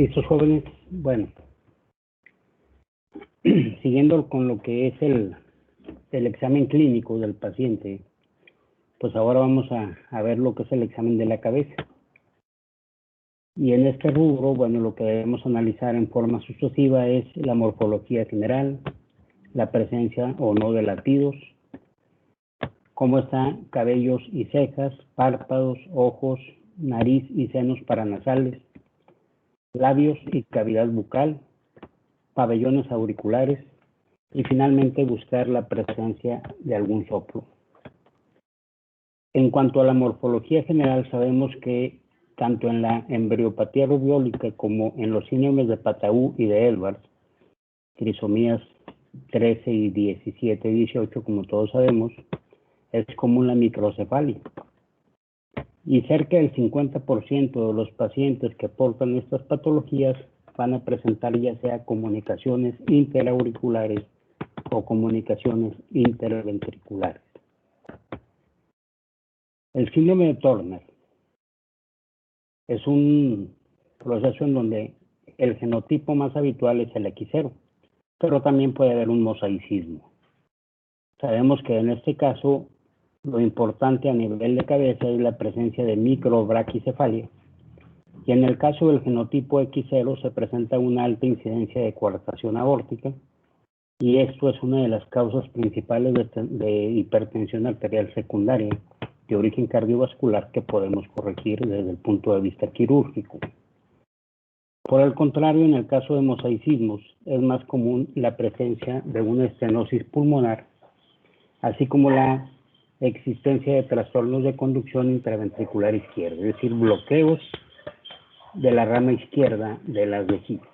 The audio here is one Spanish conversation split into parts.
Listos, jóvenes. Bueno, siguiendo con lo que es el examen clínico del paciente, pues ahora vamos a ver lo que es el examen de la cabeza. Y en este rubro, bueno, lo que debemos analizar en forma sucesiva es la morfología general, la presencia o no de latidos, cómo están cabellos y cejas, párpados, ojos, nariz y senos paranasales, labios y cavidad bucal, pabellones auriculares y finalmente buscar la presencia de algún soplo. En cuanto a la morfología general, sabemos que tanto en la embriopatía rubeólica como en los síndromes de Patau y de Edwards, trisomías 13 y 17 y 18, como todos sabemos, es común la microcefalia. Y cerca del 50% de los pacientes que portan estas patologías van a presentar ya sea comunicaciones interauriculares o comunicaciones interventriculares. El síndrome de Turner es un proceso en donde el genotipo más habitual es el X0, pero también puede haber un mosaicismo. Sabemos que en este caso lo importante a nivel de cabeza es la presencia de microbraquicefalia, y en el caso del genotipo X0 se presenta una alta incidencia de coartación aórtica, y esto es una de las causas principales de hipertensión arterial secundaria de origen cardiovascular que podemos corregir desde el punto de vista quirúrgico. Por el contrario, en el caso de mosaicismos, es más común la presencia de una estenosis pulmonar, así como la existencia de trastornos de conducción intraventricular izquierda, es decir, bloqueos de la rama izquierda de las vejigas.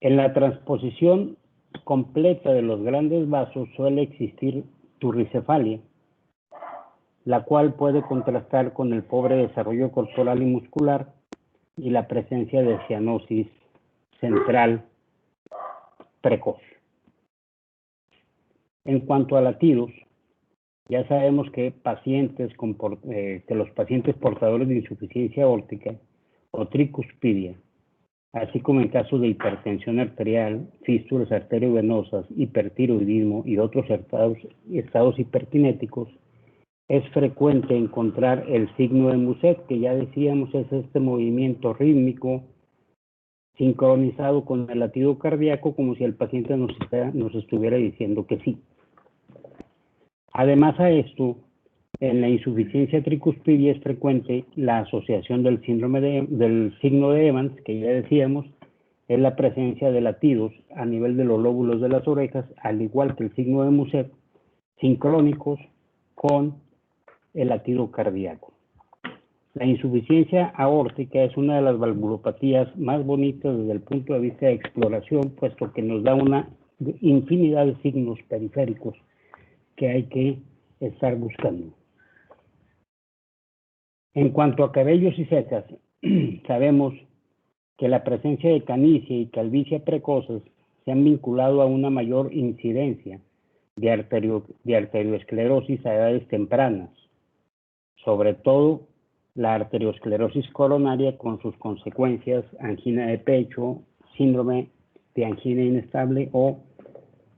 En la transposición completa de los grandes vasos suele existir turricefalia, la cual puede contrastar con el pobre desarrollo corporal y muscular y la presencia de cianosis central precoz. En cuanto a latidos, ya sabemos que los pacientes portadores de insuficiencia aórtica o tricuspidia, así como en casos de hipertensión arterial, fístulas arteriovenosas, hipertiroidismo y otros estados hiperkinéticos, es frecuente encontrar el signo de Muset, que ya decíamos es este movimiento rítmico sincronizado con el latido cardíaco, como si el paciente nos estuviera diciendo que sí. Además a esto, en la insuficiencia tricuspidia es frecuente la asociación del signo de Evans, que ya decíamos, es la presencia de latidos a nivel de los lóbulos de las orejas, al igual que el signo de Muset, sincrónicos con el latido cardíaco. La insuficiencia aórtica es una de las valvulopatías más bonitas desde el punto de vista de exploración, puesto que nos da una infinidad de signos periféricos que hay que estar buscando. En cuanto a cabellos y cejas, sabemos que la presencia de canicie y calvicie precoces se han vinculado a una mayor incidencia de arteriosclerosis a edades tempranas, sobre todo la arteriosclerosis coronaria con sus consecuencias, angina de pecho, síndrome de angina inestable o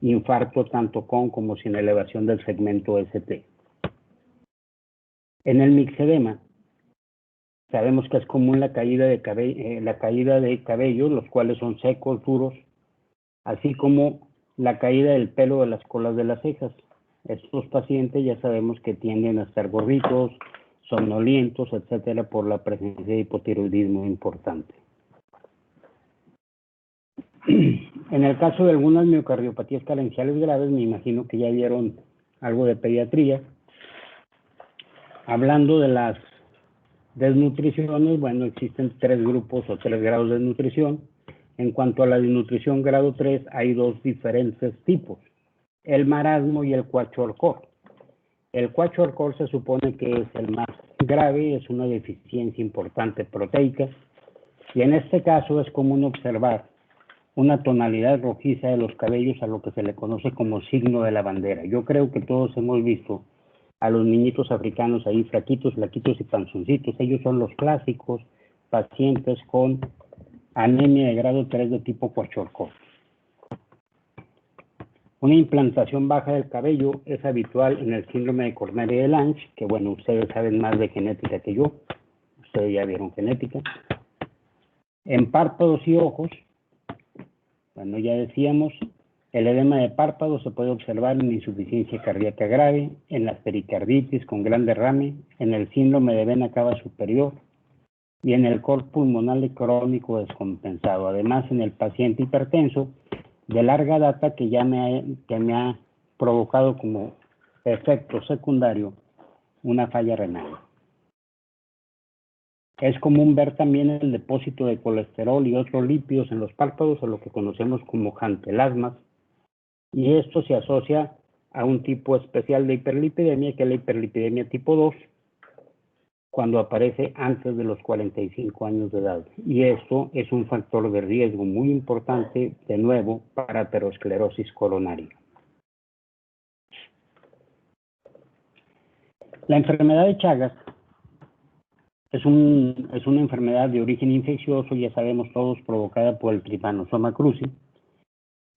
infarto tanto con como sin elevación del segmento ST. En el mixedema, sabemos que es común la caída de cabello, los cuales son secos, duros, así como la caída del pelo de las colas de las cejas. Estos pacientes ya sabemos que tienden a estar gorditos, somnolientos, etcétera, por la presencia de hipotiroidismo importante. En el caso de algunas miocardiopatías carenciales graves, me imagino que ya vieron algo de pediatría. Hablando de las desnutriciones, bueno, existen 3 grupos o 3 grados de desnutrición. En cuanto a la desnutrición grado 3, hay 2 diferentes tipos, el marasmo y el kwashiorkor. El kwashiorkor se supone que es el más grave, es una deficiencia importante proteica, y en este caso es común observar una tonalidad rojiza de los cabellos, a lo que se le conoce como signo de la bandera. Yo creo que todos hemos visto a los niñitos africanos ahí flaquitos y panzoncitos. Ellos son los clásicos pacientes con anemia de grado 3 de tipo Kwashiorkor. Una implantación baja del cabello es habitual en el síndrome de Cornelia de Lange, que bueno, ustedes saben más de genética que yo, ustedes ya vieron genética. En párpados y ojos, bueno, ya decíamos, el edema de párpados se puede observar en insuficiencia cardíaca grave, en la pericarditis con gran derrame, en el síndrome de vena cava superior y en el cor pulmonar crónico descompensado. Además, en el paciente hipertenso de larga data que ya me ha provocado como efecto secundario una falla renal. Es común ver también el depósito de colesterol y otros lípidos en los párpados, o lo que conocemos como jantelasmas, y esto se asocia a un tipo especial de hiperlipidemia, que es la hiperlipidemia tipo 2, cuando aparece antes de los 45 años de edad. Y esto es un factor de riesgo muy importante, de nuevo, para aterosclerosis coronaria. La enfermedad de Chagas es una enfermedad de origen infeccioso, ya sabemos todos, provocada por el Trypanosoma cruzi.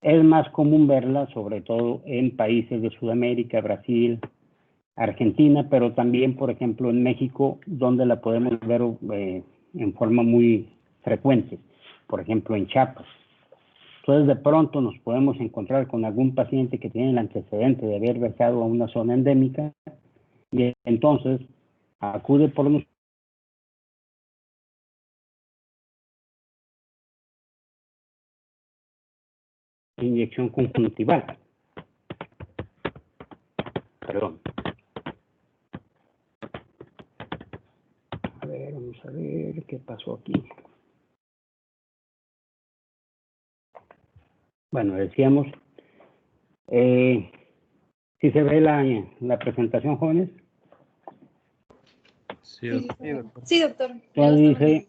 Es más común verla, sobre todo en países de Sudamérica, Brasil, Argentina, pero también, por ejemplo, en México, donde la podemos ver en forma muy frecuente, por ejemplo, en Chiapas. Entonces, de pronto nos podemos encontrar con algún paciente que tiene el antecedente de haber viajado a una zona endémica y entonces acude por nosotros inyección conjuntival. Perdón. A ver, vamos a ver qué pasó aquí. Bueno, decíamos, si se ve la presentación, jóvenes. Sí, doctor. Sí, doctor. Entonces dice,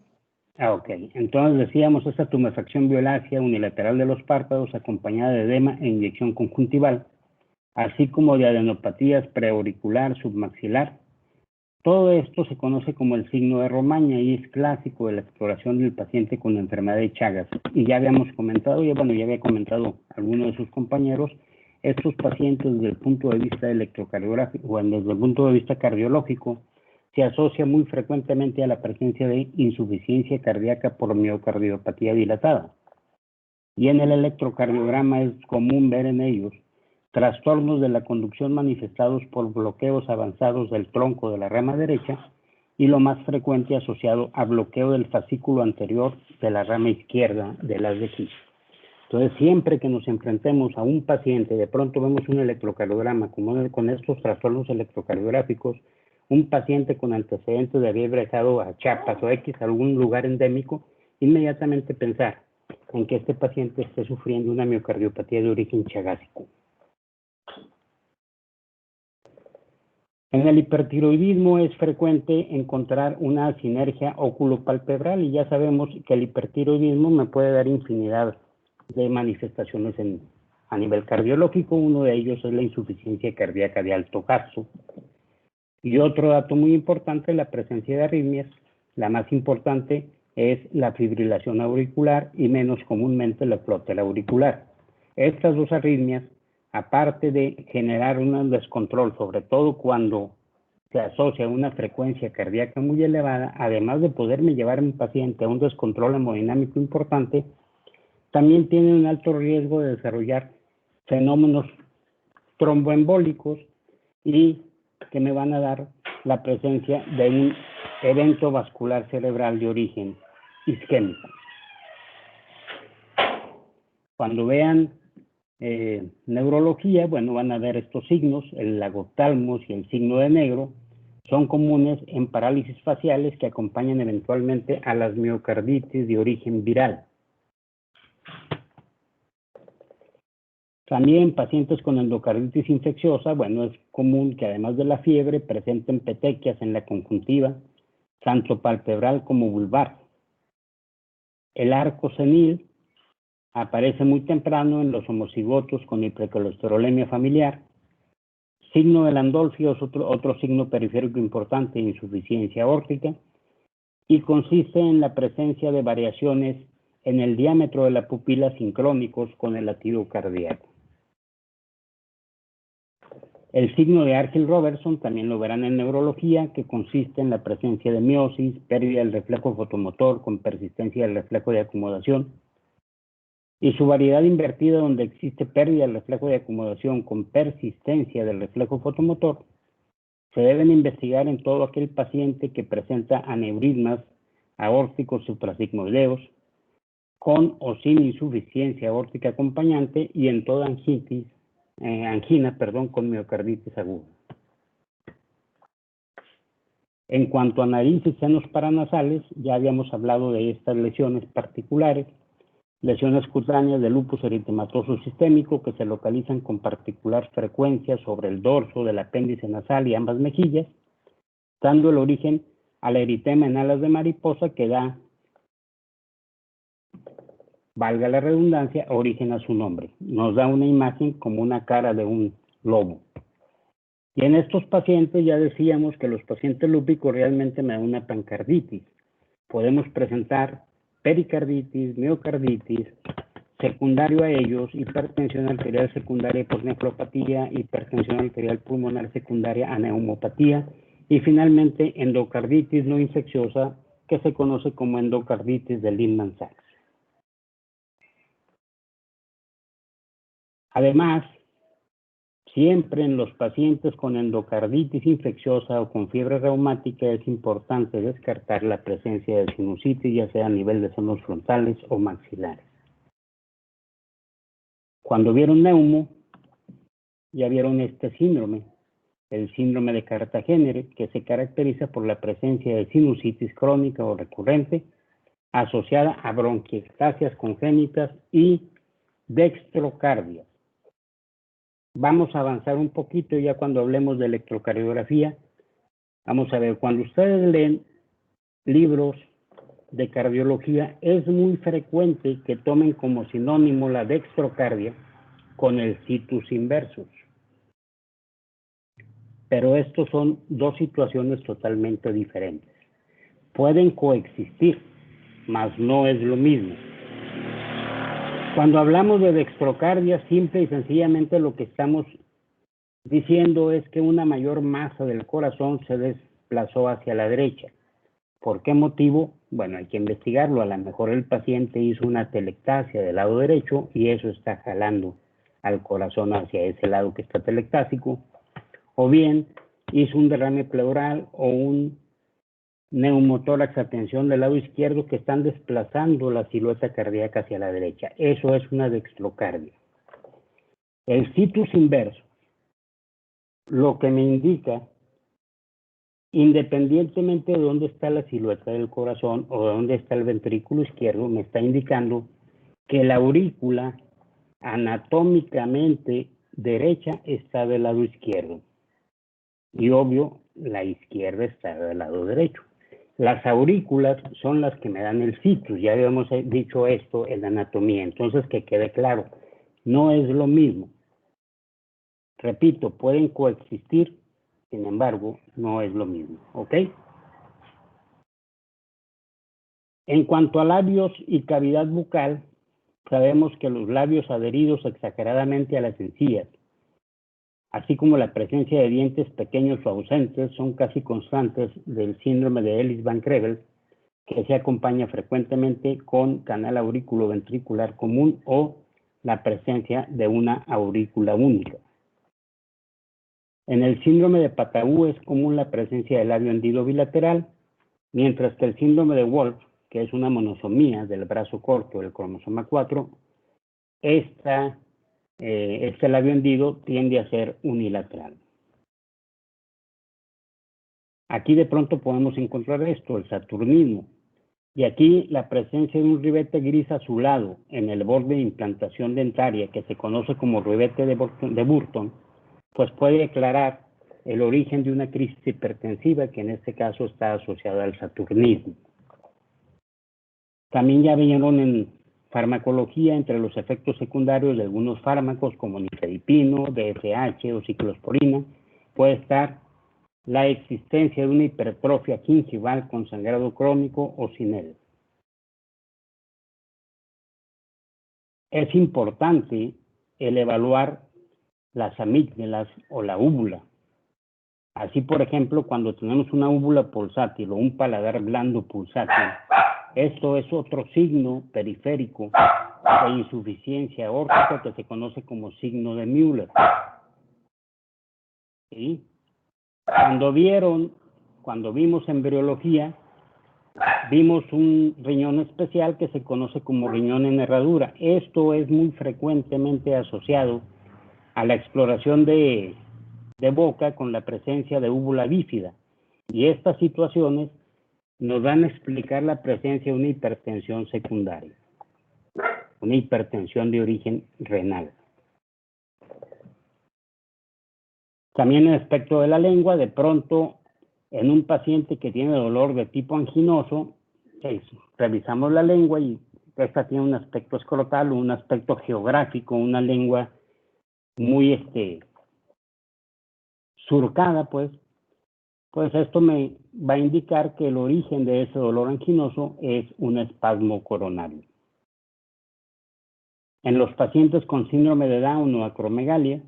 ok, entonces decíamos, esta tumefacción violácea unilateral de los párpados acompañada de edema e inyección conjuntival, así como de adenopatías preauricular, submaxilar. Todo esto se conoce como el signo de Romaña y es clásico de la exploración del paciente con enfermedad de Chagas. Y ya habíamos comentado, ya había comentado alguno de sus compañeros, estos pacientes desde el punto de vista electrocardiográfico, o desde el punto de vista cardiológico, se asocia muy frecuentemente a la presencia de insuficiencia cardíaca por miocardiopatía dilatada. Y en el electrocardiograma es común ver en ellos trastornos de la conducción manifestados por bloqueos avanzados del tronco de la rama derecha y lo más frecuente asociado a bloqueo del fascículo anterior de la rama izquierda de las de Kiss. Entonces, siempre que nos enfrentemos a un paciente, de pronto vemos un electrocardiograma con estos trastornos electrocardiográficos, un paciente con antecedentes de haber viajado a Chiapas o X, algún lugar endémico, inmediatamente pensar en que este paciente esté sufriendo una miocardiopatía de origen chagásico. En el hipertiroidismo es frecuente encontrar una sinergia óculo-palpebral y ya sabemos que el hipertiroidismo me puede dar infinidad de manifestaciones a nivel cardiológico. Uno de ellos es la insuficiencia cardíaca de alto gasto. Y otro dato muy importante es la presencia de arritmias. La más importante es la fibrilación auricular y menos comúnmente la flótera auricular. Estas dos arritmias, aparte de generar un descontrol, sobre todo cuando se asocia a una frecuencia cardíaca muy elevada, además de poderme llevar a un paciente a un descontrol hemodinámico importante, también tienen un alto riesgo de desarrollar fenómenos tromboembólicos y que me van a dar la presencia de un evento vascular cerebral de origen isquémico. Cuando vean neurología, bueno, van a ver estos signos, el lagoptalmos y el signo de negro, son comunes en parálisis faciales que acompañan eventualmente a las miocarditis de origen viral. También pacientes con endocarditis infecciosa, bueno, es común que además de la fiebre presenten petequias en la conjuntiva, tanto palpebral como vulvar. El arco senil aparece muy temprano en los homocigotos con hipercolesterolemia familiar. Signo de Landolfi es otro signo periférico importante, insuficiencia aórtica. y consiste en la presencia de variaciones en el diámetro de la pupila sincrónicos con el latido cardíaco. El signo de Argyll-Robertson también lo verán en neurología, que consiste en la presencia de miosis, pérdida del reflejo fotomotor con persistencia del reflejo de acomodación, y su variedad invertida, donde existe pérdida del reflejo de acomodación con persistencia del reflejo fotomotor, se deben investigar en todo aquel paciente que presenta aneurismas aórticos suprasigmoideos, con o sin insuficiencia aórtica acompañante, y en toda angina con miocarditis aguda. En cuanto a nariz y senos paranasales, ya habíamos hablado de estas lesiones particulares, lesiones cutáneas de lupus eritematoso sistémico que se localizan con particular frecuencia sobre el dorso del apéndice nasal y ambas mejillas, dando el origen al eritema en alas de mariposa que da, valga la redundancia, origen a su nombre. Nos da una imagen como una cara de un lobo. Y en estos pacientes ya decíamos que los pacientes lúpicos realmente me dan una pancarditis. Podemos presentar pericarditis, miocarditis, secundario a ellos, hipertensión arterial secundaria por nefropatía, hipertensión arterial pulmonar secundaria a neumopatía, y finalmente endocarditis no infecciosa, que se conoce como endocarditis de Lindman-Sachs. Además, siempre en los pacientes con endocarditis infecciosa o con fiebre reumática es importante descartar la presencia de sinusitis, ya sea a nivel de senos frontales o maxilares. Cuando vieron neumo, ya vieron este síndrome, el síndrome de Cartagena, que se caracteriza por la presencia de sinusitis crónica o recurrente asociada a bronquiectasias congénitas y dextrocardia. Vamos a avanzar un poquito ya cuando hablemos de electrocardiografía. Vamos a ver, cuando ustedes leen libros de cardiología, es muy frecuente que tomen como sinónimo la dextrocardia con el situs inversus. Pero estos son dos situaciones totalmente diferentes. Pueden coexistir, mas no es lo mismo. Cuando hablamos de dextrocardia, simple y sencillamente lo que estamos diciendo es que una mayor masa del corazón se desplazó hacia la derecha. ¿Por qué motivo? Bueno, hay que investigarlo. A lo mejor el paciente hizo una telectasia del lado derecho y eso está jalando al corazón hacia ese lado que está telectásico. O bien hizo un derrame pleural o un neumotórax a tensión del lado izquierdo que están desplazando la silueta cardíaca hacia la derecha. Eso es una dextrocardia. El situs inverso, lo que me indica, independientemente de dónde está la silueta del corazón o de dónde está el ventrículo izquierdo, me está indicando que la aurícula anatómicamente derecha está del lado izquierdo. Y obvio, la izquierda está del lado derecho. Las aurículas son las que me dan el situs, ya habíamos dicho esto en la anatomía, entonces que quede claro, no es lo mismo. Repito, pueden coexistir, sin embargo, no es lo mismo, ¿ok? En cuanto a labios y cavidad bucal, sabemos que los labios adheridos exageradamente a las encías, así como la presencia de dientes pequeños o ausentes, son casi constantes del síndrome de Ellis-Van Creveld, que se acompaña frecuentemente con canal auriculoventricular común o la presencia de una aurícula única. En el síndrome de Patau es común la presencia del labio hendido bilateral, mientras que el síndrome de Wolff, que es una monosomía del brazo corto del cromosoma 4, este labio hendido tiende a ser unilateral. Aquí de pronto podemos encontrar esto, el saturnismo. Y aquí la presencia de un ribete gris azulado en el borde de implantación dentaria, que se conoce como ribete de Burton, pues puede aclarar el origen de una crisis hipertensiva que en este caso está asociada al saturnismo. También ya vieron en farmacología entre los efectos secundarios de algunos fármacos como nifedipino, DSH o ciclosporina, puede estar la existencia de una hipertrofia gingival con sangrado crónico o sin él. Es importante el evaluar las amígdalas o la úvula. Así, por ejemplo, cuando tenemos una úvula pulsátil o un paladar blando pulsátil, esto es otro signo periférico de insuficiencia aórtica que se conoce como signo de Müller. ¿Sí? Cuando vimos embriología, vimos un riñón especial que se conoce como riñón en herradura. Esto es muy frecuentemente asociado a la exploración de boca con la presencia de úvula bífida. Y estas situaciones nos van a explicar la presencia de una hipertensión secundaria, una hipertensión de origen renal. También en el aspecto de la lengua, de pronto, en un paciente que tiene dolor de tipo anginoso, revisamos la lengua y esta tiene un aspecto escrotal, un aspecto geográfico, una lengua muy surcada, pues esto me va a indicar que el origen de ese dolor anginoso es un espasmo coronario. En los pacientes con síndrome de Down o acromegalia,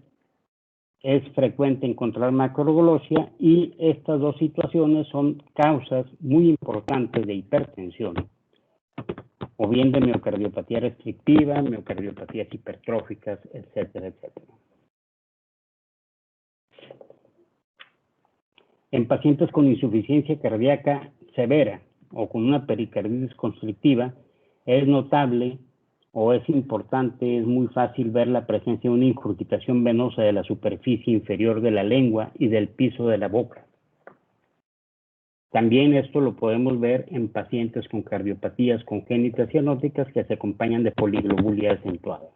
es frecuente encontrar macroglosia y estas dos situaciones son causas muy importantes de hipertensión, o bien de miocardiopatía restrictiva, miocardiopatías hipertróficas, etcétera, etcétera. En pacientes con insuficiencia cardíaca severa o con una pericarditis constrictiva, es notable o es importante, es muy fácil ver la presencia de una incurgitación venosa de la superficie inferior de la lengua y del piso de la boca. También esto lo podemos ver en pacientes con cardiopatías congénitas cianóticas que se acompañan de poliglobulia acentuada.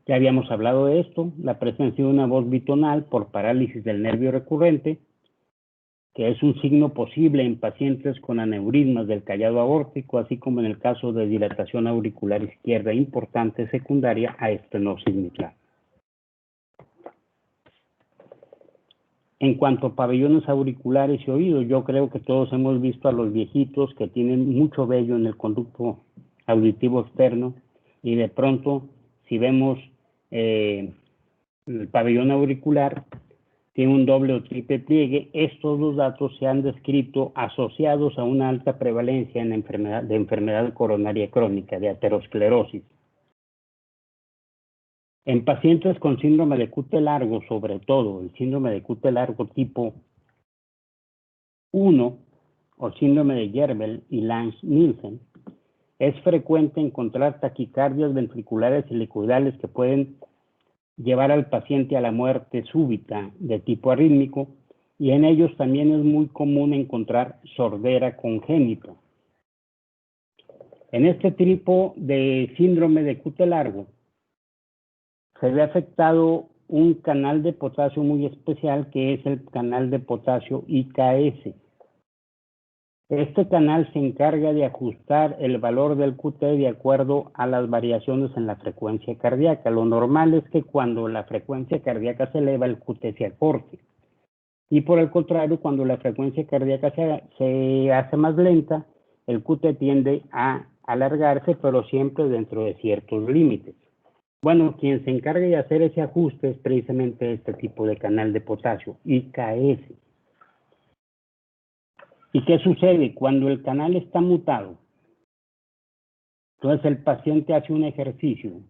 Ya habíamos hablado de esto, la presencia de una voz bitonal por parálisis del nervio recurrente, que es un signo posible en pacientes con aneurismas del callado aórtico, así como en el caso de dilatación auricular izquierda importante secundaria a estenosis mitral. En cuanto a pabellones auriculares y oídos, yo creo que todos hemos visto a los viejitos que tienen mucho vello en el conducto auditivo externo y de pronto, si vemos el pabellón auricular, tiene un doble o triple pliegue. Estos dos datos se han descrito asociados a una alta prevalencia en enfermedad coronaria crónica, de aterosclerosis. En pacientes con síndrome de Cute largo, sobre todo el síndrome de Cute largo tipo 1 o síndrome de Jervell y Lange-Nielsen, es frecuente encontrar taquicardias ventriculares y helicoidales que pueden llevar al paciente a la muerte súbita de tipo arrítmico, y en ellos también es muy común encontrar sordera congénita. En este tipo de síndrome de Cute largo se ve afectado un canal de potasio muy especial, que es el canal de potasio IKS. Este canal se encarga de ajustar el valor del QT de acuerdo a las variaciones en la frecuencia cardíaca. Lo normal es que cuando la frecuencia cardíaca se eleva, el QT se acorte. Y por el contrario, cuando la frecuencia cardíaca se hace más lenta, el QT tiende a alargarse, pero siempre dentro de ciertos límites. Bueno, quien se encarga de hacer ese ajuste es precisamente este tipo de canal de potasio, IKS. ¿Y qué sucede? Cuando el canal está mutado, entonces el paciente hace un ejercicio,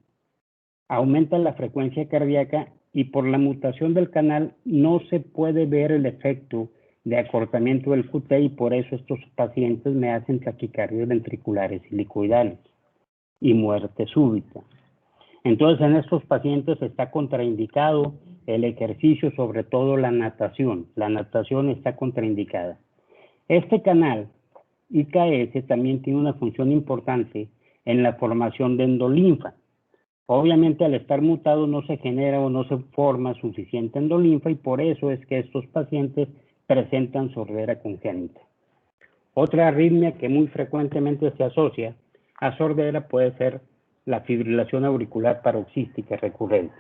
aumenta la frecuencia cardíaca y por la mutación del canal no se puede ver el efecto de acortamiento del QT, y por eso estos pacientes me hacen taquicardias ventriculares helicoidales y muerte súbita. Entonces en estos pacientes está contraindicado el ejercicio, sobre todo la natación. La natación está contraindicada. Este canal IKS también tiene una función importante en la formación de endolinfa. Obviamente al estar mutado no se genera o no se forma suficiente endolinfa, y por eso es que estos pacientes presentan sordera congénita. Otra arritmia que muy frecuentemente se asocia a sordera puede ser la fibrilación auricular paroxística recurrente.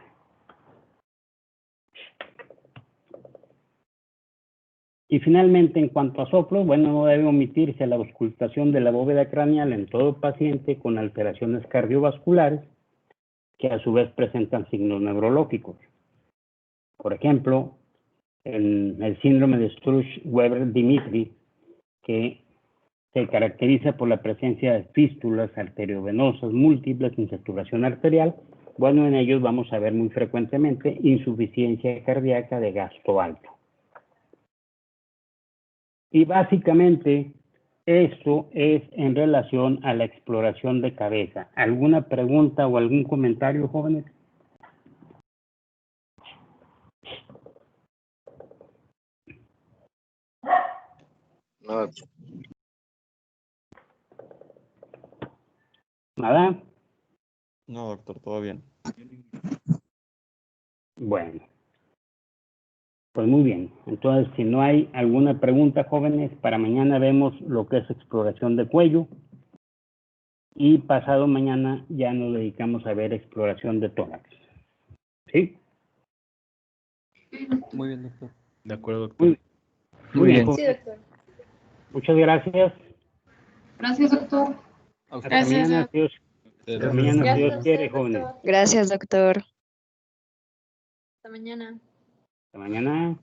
Y finalmente, en cuanto a soplos, bueno, no debe omitirse la auscultación de la bóveda craneal en todo paciente con alteraciones cardiovasculares que a su vez presentan signos neurológicos. Por ejemplo, en el síndrome de Sturge-Weber-Dimitri, que se caracteriza por la presencia de fístulas arteriovenosas múltiples sin saturación arterial, bueno, en ellos vamos a ver muy frecuentemente insuficiencia cardíaca de gasto alto. Y básicamente esto es en relación a la exploración de cabeza. ¿Alguna pregunta o algún comentario, jóvenes? No, ¿Nada? No, doctor, todo bien. Bueno. Pues muy bien. Entonces, si no hay alguna pregunta, jóvenes, para mañana vemos lo que es exploración de cuello. Y pasado mañana ya nos dedicamos a ver exploración de tórax. ¿Sí? Muy bien, doctor. De acuerdo, doctor. Muy bien, Sí, jóvenes. doctor. Muchas gracias. Gracias, doctor. A usted. Hasta mañana, Dios. Ustedes, Hasta doctor. mañana, si Gracias Dios a quiere, usted, jóvenes. doctor. Gracias, doctor. Hasta mañana. Hasta mañana.